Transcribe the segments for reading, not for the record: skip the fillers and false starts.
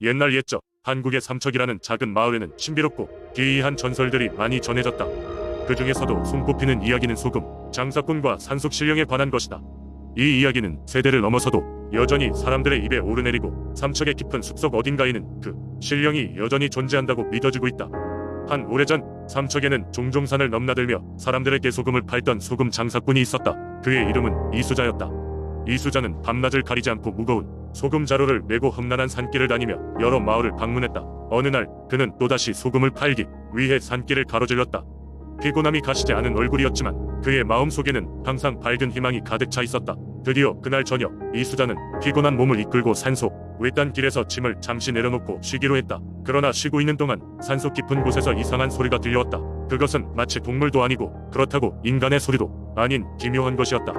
옛날 옛적 한국의 삼척이라는 작은 마을에는 신비롭고 기이한 전설들이 많이 전해졌다. 그 중에서도 손꼽히는 이야기는 소금, 장사꾼과 산속 신령에 관한 것이다. 이 이야기는 세대를 넘어서도 여전히 사람들의 입에 오르내리고 삼척의 깊은 숲속 어딘가에는 그 신령이 여전히 존재한다고 믿어지고 있다. 한 오래전 삼척에는 종종 산을 넘나들며 사람들에게 소금을 팔던 소금 장사꾼이 있었다. 그의 이름은 이수자였다. 이수자는 밤낮을 가리지 않고 무거운 소금 자루를 메고 험난한 산길을 다니며 여러 마을을 방문했다. 어느 날 그는 또다시 소금을 팔기 위해 산길을 가로질렀다. 피곤함이 가시지 않은 얼굴이었지만 그의 마음속에는 항상 밝은 희망이 가득 차 있었다. 드디어 그날 저녁 이수자는 피곤한 몸을 이끌고 산속 외딴 길에서 짐을 잠시 내려놓고 쉬기로 했다. 그러나 쉬고 있는 동안 산속 깊은 곳에서 이상한 소리가 들려왔다. 그것은 마치 동물도 아니고 그렇다고 인간의 소리도 아닌 기묘한 것이었다.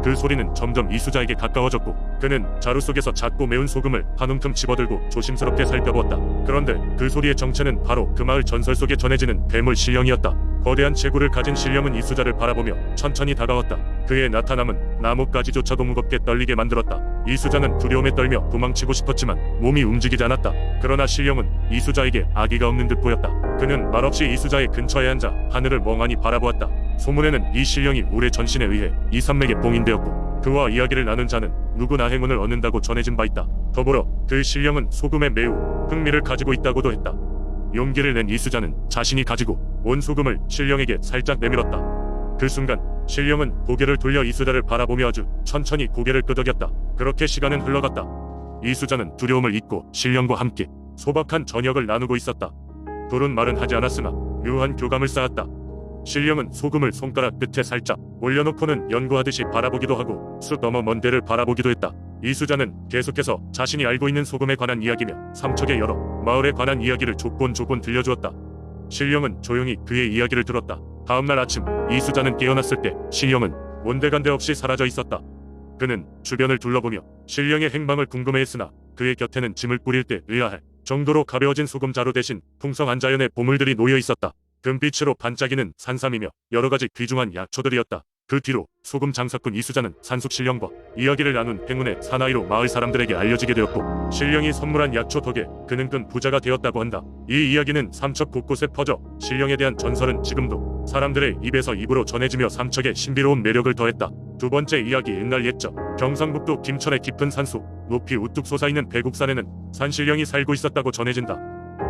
그 소리는 점점 이수자에게 가까워졌고 그는 자루 속에서 작고 매운 소금을 한 움큼 집어들고 조심스럽게 살펴보았다. 그런데 그 소리의 정체는 바로 그 마을 전설 속에 전해지는 괴물 신령이었다. 거대한 체구를 가진 신령은 이수자를 바라보며 천천히 다가왔다. 그의 나타남은 나뭇가지조차도 무겁게 떨리게 만들었다. 이수자는 두려움에 떨며 도망치고 싶었지만 몸이 움직이지 않았다. 그러나 신령은 이수자에게 아기가 없는 듯 보였다. 그는 말없이 이수자의 근처에 앉아 하늘을 멍하니 바라보았다. 소문에는 이 신령이 우레 전신에 의해 이 산맥에 봉인되었고 그와 이야기를 나눈 자는 누구나 행운을 얻는다고 전해진 바 있다. 더불어 그 신령은 소금에 매우 흥미를 가지고 있다고도 했다. 용기를 낸 이수자는 자신이 가지고 온 소금을 신령에게 살짝 내밀었다. 그 순간 신령은 고개를 돌려 이수자를 바라보며 아주 천천히 고개를 끄덕였다. 그렇게 시간은 흘러갔다. 이수자는 두려움을 잊고 신령과 함께 소박한 저녁을 나누고 있었다. 둘은 말은 하지 않았으나 묘한 교감을 쌓았다. 신령은 소금을 손가락 끝에 살짝 올려놓고는 연구하듯이 바라보기도 하고 숲 너머 먼 데를 바라보기도 했다. 이수자는 계속해서 자신이 알고 있는 소금에 관한 이야기며 삼척의 여러 마을에 관한 이야기를 조곤조곤 들려주었다. 신령은 조용히 그의 이야기를 들었다. 다음날 아침 이수자는 깨어났을 때 신령은 온데간데 없이 사라져 있었다. 그는 주변을 둘러보며 신령의 행방을 궁금해했으나 그의 곁에는 짐을 꾸릴 때 의아할 정도로 가벼워진 소금 자루 대신 풍성한 자연의 보물들이 놓여 있었다. 금빛으로 반짝이는 산삼이며 여러가지 귀중한 약초들이었다. 그 뒤로 소금 장사꾼 이수자는 산속 신령과 이야기를 나눈 행운의 사나이로 마을 사람들에게 알려지게 되었고 신령이 선물한 약초 덕에 그는 큰 부자가 되었다고 한다. 이 이야기는 삼척 곳곳에 퍼져 신령에 대한 전설은 지금도 사람들의 입에서 입으로 전해지며 삼척의 신비로운 매력을 더했다. 두 번째 이야기 옛날 옛적 경상북도 김천의 깊은 산속 높이 우뚝 솟아있는 백옥산에는 산신령이 살고 있었다고 전해진다.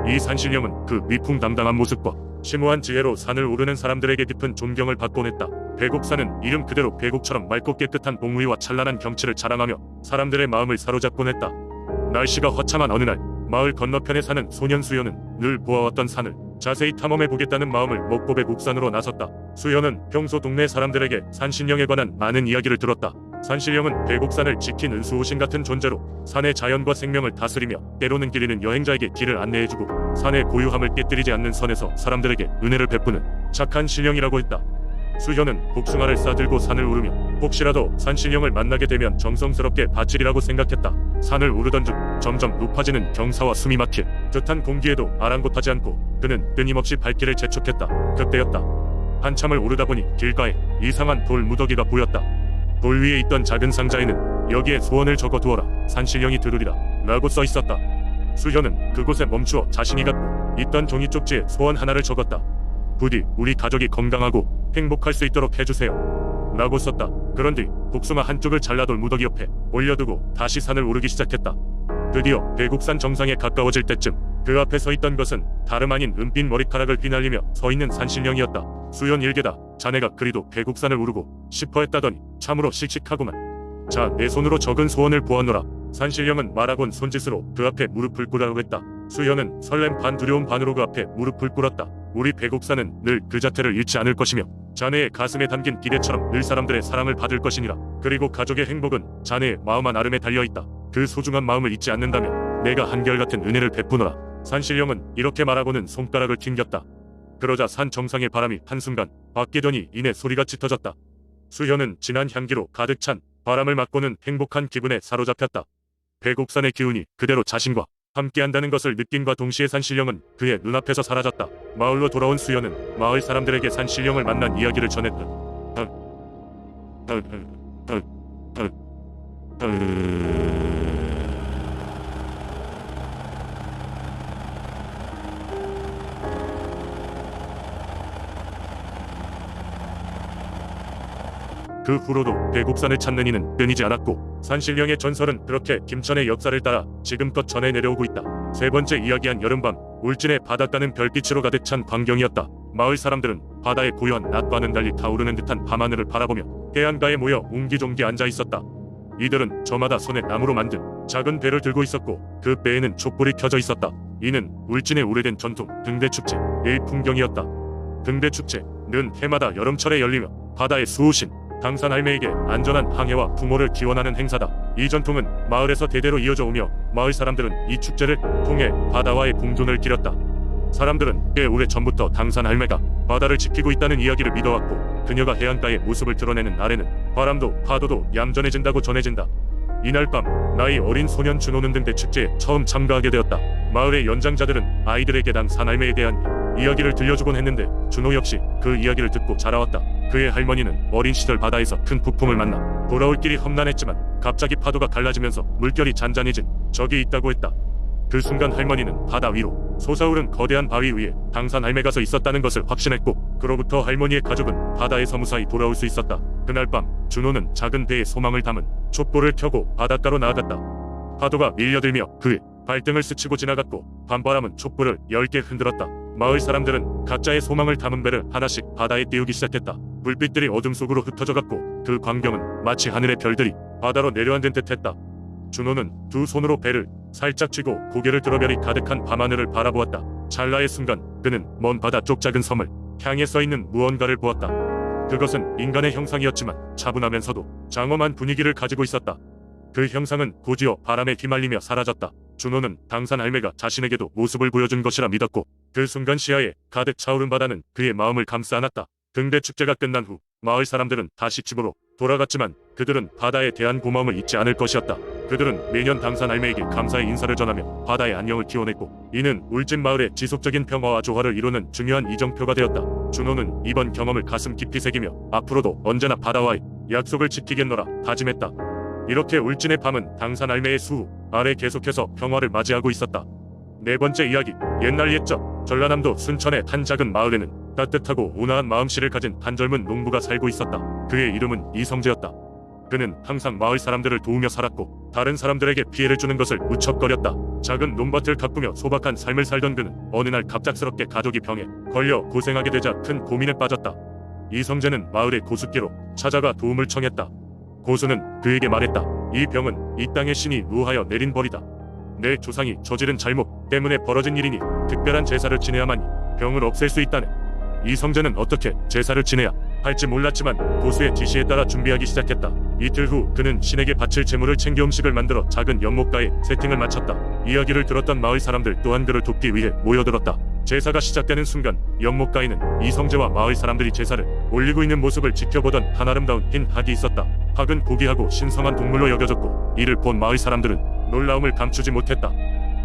이 산신령은 그 위풍당당한 모습과 심오한 지혜로 산을 오르는 사람들에게 깊은 존경을 받곤 했다. 백옥산은 이름 그대로 백옥처럼 맑고 깨끗한 봉우리와 찬란한 경치를 자랑하며 사람들의 마음을 사로잡곤 했다. 날씨가 화창한 어느 날 마을 건너편에 사는 소년 수연은 늘 보아왔던 산을 자세히 탐험해보겠다는 마음을 먹고 백옥산으로 나섰다. 수연은 평소 동네 사람들에게 산신령에 관한 많은 이야기를 들었다. 산신령은 백옥산을 지킨 은수호신 같은 존재로 산의 자연과 생명을 다스리며 때로는 길 잃은 여행자에게 길을 안내해주고 산의 고유함을 깨뜨리지 않는 선에서 사람들에게 은혜를 베푸는 착한 신령이라고 했다. 수현은 복숭아를 싸들고 산을 오르며 혹시라도 산신령을 만나게 되면 정성스럽게 바치리라고 생각했다. 산을 오르던 중 점점 높아지는 경사와 숨이 막힐 듯한 공기에도 아랑곳하지 않고 그는 끊임없이 발길을 재촉했다. 그때였다. 한참을 오르다 보니 길가에 이상한 돌 무더기가 보였다. 돌 위에 있던 작은 상자에는 여기에 소원을 적어두어라 산신령이 들으리라 라고 써있었다. 수현은 그곳에 멈추어 자신이 갖고 있던 종이 쪽지에 소원 하나를 적었다. 부디 우리 가족이 건강하고 행복할 수 있도록 해주세요 라고 썼다. 그런 뒤 복숭아 한쪽을 잘라 돌 무더기 옆에 올려두고 다시 산을 오르기 시작했다. 드디어 백옥산 정상에 가까워질 때쯤 그 앞에 서 있던 것은 다름 아닌 은빛 머리카락을 휘날리며 서 있는 산신령이었다. 수연 일개다. 자네가 그리도 백옥산을 오르고 싶어 했다더니 참으로 씩씩하구만. 자, 내 손으로 적은 소원을 보아노라. 산신령은 말하곤 손짓으로 그 앞에 무릎을 꿇으라고 했다. 수연은 설렘 반 두려움 반으로 그 앞에 무릎을 꿇었다. 우리 백옥산은 늘 그 자태를 잃지 않을 것이며 자네의 가슴에 담긴 기대처럼 늘 사람들의 사랑을 받을 것이니라. 그리고 가족의 행복은 자네의 마음 한 아름에 달려있다. 그 소중한 마음을 잊지 않는다면 내가 한결같은 은혜를 베푸노라. 산신령은 이렇게 말하고는 손가락을 튕겼다. 그러자 산 정상의 바람이 한순간 바뀌더니 이내 소리가 짙어졌다. 수현은 진한 향기로 가득 찬 바람을 맞고는 행복한 기분에 사로잡혔다. 백옥산의 기운이 그대로 자신과 함께한다는 것을 느낀과 동시에 산신령은 그의 눈앞에서 사라졌다. 마을로 돌아온 수연은 마을 사람들에게 산신령을 만난 이야기를 전했다. 그 후로도 대곡산을 찾는 이는 끊이지 않았고 산신령의 전설은 그렇게 김천의 역사를 따라 지금껏 전해 내려오고 있다. 세 번째 이야기한 여름밤, 울진의 바닷가는 별빛으로 가득 찬 광경이었다. 마을 사람들은 바다의 고요한 낮과는 달리 타오르는 듯한 밤하늘을 바라보며 해안가에 모여 웅기종기 앉아 있었다. 이들은 저마다 손에 나무로 만든 작은 배를 들고 있었고 그 배에는 촛불이 켜져 있었다. 이는 울진의 오래된 전통 등대축제의 풍경이었다. 등대축제는 해마다 여름철에 열리며 바다의 수호신 당산할매에게 안전한 항해와 풍호를 기원하는 행사다. 이 전통은 마을에서 대대로 이어져 오며 마을 사람들은 이 축제를 통해 바다와의 공존을 기렸다. 사람들은 꽤 오래 전부터 당산할매가 바다를 지키고 있다는 이야기를 믿어왔고 그녀가 해안가의 모습을 드러내는 날에는 바람도 파도도 얌전해진다고 전해진다. 이날 밤 나이 어린 소년 준호는 등대축제에 처음 참가하게 되었다. 마을의 연장자들은 아이들에게 당산할매에 대한 이야기를 들려주곤 했는데 준호 역시 그 이야기를 듣고 자라왔다. 그의 할머니는 어린 시절 바다에서 큰 폭풍을 만나 돌아올 길이 험난했지만 갑자기 파도가 갈라지면서 물결이 잔잔해진 적이 있다고 했다. 그 순간 할머니는 바다 위로 솟아오른 거대한 바위 위에 당산할매가 서 있었다는 것을 확신했고 그로부터 할머니의 가족은 바다에서 무사히 돌아올 수 있었다. 그날 밤 준호는 작은 배에 소망을 담은 촛불을 켜고 바닷가로 나아갔다. 파도가 밀려들며 그의 발등을 스치고 지나갔고 밤바람은 촛불을 10개 흔들었다. 마을 사람들은 각자의 소망을 담은 배를 하나씩 바다에 띄우기 시작했다. 불빛들이 어둠 속으로 흩어져갔고 그 광경은 마치 하늘의 별들이 바다로 내려앉은 듯했다. 준호는 두 손으로 배를 살짝 쥐고 고개를 들어 별이 가득한 밤하늘을 바라보았다. 찰나의 순간 그는 먼 바다 쪽 작은 섬을 향해 써있는 무언가를 보았다. 그것은 인간의 형상이었지만 차분하면서도 장엄한 분위기를 가지고 있었다. 그 형상은 곧이어 바람에 휘말리며 사라졌다. 준호는 당산할매가 자신에게도 모습을 보여준 것이라 믿었고 그 순간 시야에 가득 차오른 바다는 그의 마음을 감싸 안았다. 등대축제가 끝난 후 마을 사람들은 다시 집으로 돌아갔지만 그들은 바다에 대한 고마움을 잊지 않을 것이었다. 그들은 매년 당산할매에게 감사의 인사를 전하며 바다의 안녕을 기원했고 이는 울진 마을의 지속적인 평화와 조화를 이루는 중요한 이정표가 되었다. 준호는 이번 경험을 가슴 깊이 새기며 앞으로도 언제나 바다와의 약속을 지키겠노라 다짐했다. 이렇게 울진의 밤은 당산할매의 수호 아래 계속해서 평화를 맞이하고 있었다. 네 번째 이야기, 옛날 옛적 전라남도 순천의 한 작은 마을에는 따뜻하고 온화한 마음씨를 가진 한 젊은 농부가 살고 있었다. 그의 이름은 이성재였다. 그는 항상 마을 사람들을 도우며 살았고 다른 사람들에게 피해를 주는 것을 무척거렸다. 작은 논밭을 가꾸며 소박한 삶을 살던 그는 어느 날 갑작스럽게 가족이 병에 걸려 고생하게 되자 큰 고민에 빠졌다. 이성재는 마을의 고수께로 찾아가 도움을 청했다. 고수는 그에게 말했다. 이 병은 이 땅의 신이 누하여 내린 벌이다. 내 조상이 저지른 잘못 때문에 벌어진 일이니 특별한 제사를 지내야만이 병을 없앨 수 있다네. 이성재는 어떻게 제사를 지내야 할지 몰랐지만 고수의 지시에 따라 준비하기 시작했다. 이틀 후 그는 신에게 바칠 제물을 챙겨 음식을 만들어 작은 연못가에 세팅을 마쳤다. 이야기를 들었던 마을 사람들 또한 그를 돕기 위해 모여들었다. 제사가 시작되는 순간 연못가에는 이성재와 마을 사람들이 제사를 올리고 있는 모습을 지켜보던 한 아름다운 흰 닭이 있었다. 닭은 고귀하고 신성한 동물로 여겨졌고 이를 본 마을 사람들은 놀라움을 감추지 못했다.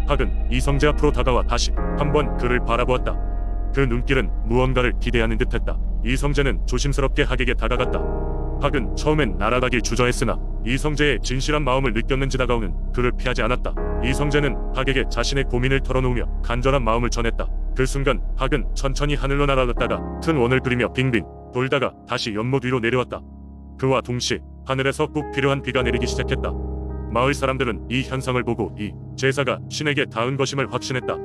닭은 이성재 앞으로 다가와 다시 한번 그를 바라보았다. 그 눈길은 무언가를 기대하는 듯했다. 이성재는 조심스럽게 닭에게 다가갔다. 닭은 처음엔 날아가길 주저했으나 이성재의 진실한 마음을 느꼈는지 다가오는 그를 피하지 않았다. 이성재는 닭에게 자신의 고민을 털어놓으며 간절한 마음을 전했다. 그 순간 닭은 천천히 하늘로 날아갔다가 큰 원을 그리며 빙빙 돌다가 다시 연못 위로 내려왔다. 그와 동시에 하늘에서 꼭 필요한 비가 내리기 시작했다. 마을 사람들은 이 현상을 보고 이 제사가 신에게 닿은 것임을 확신했다.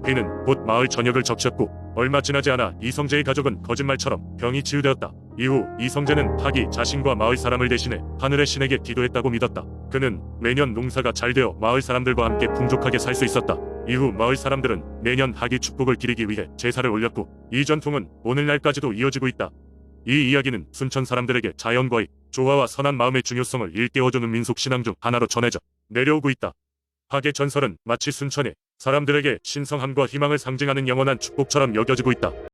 비는 곧 마을 전역을 적셨고 얼마 지나지 않아 이성재의 가족은 거짓말처럼 병이 치유되었다. 이후 이성재는 닭이 자신과 마을 사람을 대신해 하늘의 신에게 기도했다고 믿었다. 그는 매년 농사가 잘 되어 마을 사람들과 함께 풍족하게 살 수 있었다. 이후 마을 사람들은 매년 닭이 축복을 기리기 위해 제사를 올렸고 이 전통은 오늘날까지도 이어지고 있다. 이 이야기는 순천 사람들에게 자연과의 조화와 선한 마음의 중요성을 일깨워주는 민속 신앙 중 하나로 전해져 내려오고 있다. 닭의 전설은 마치 순천의 사람들에게 신성함과 희망을 상징하는 영원한 축복처럼 여겨지고 있다.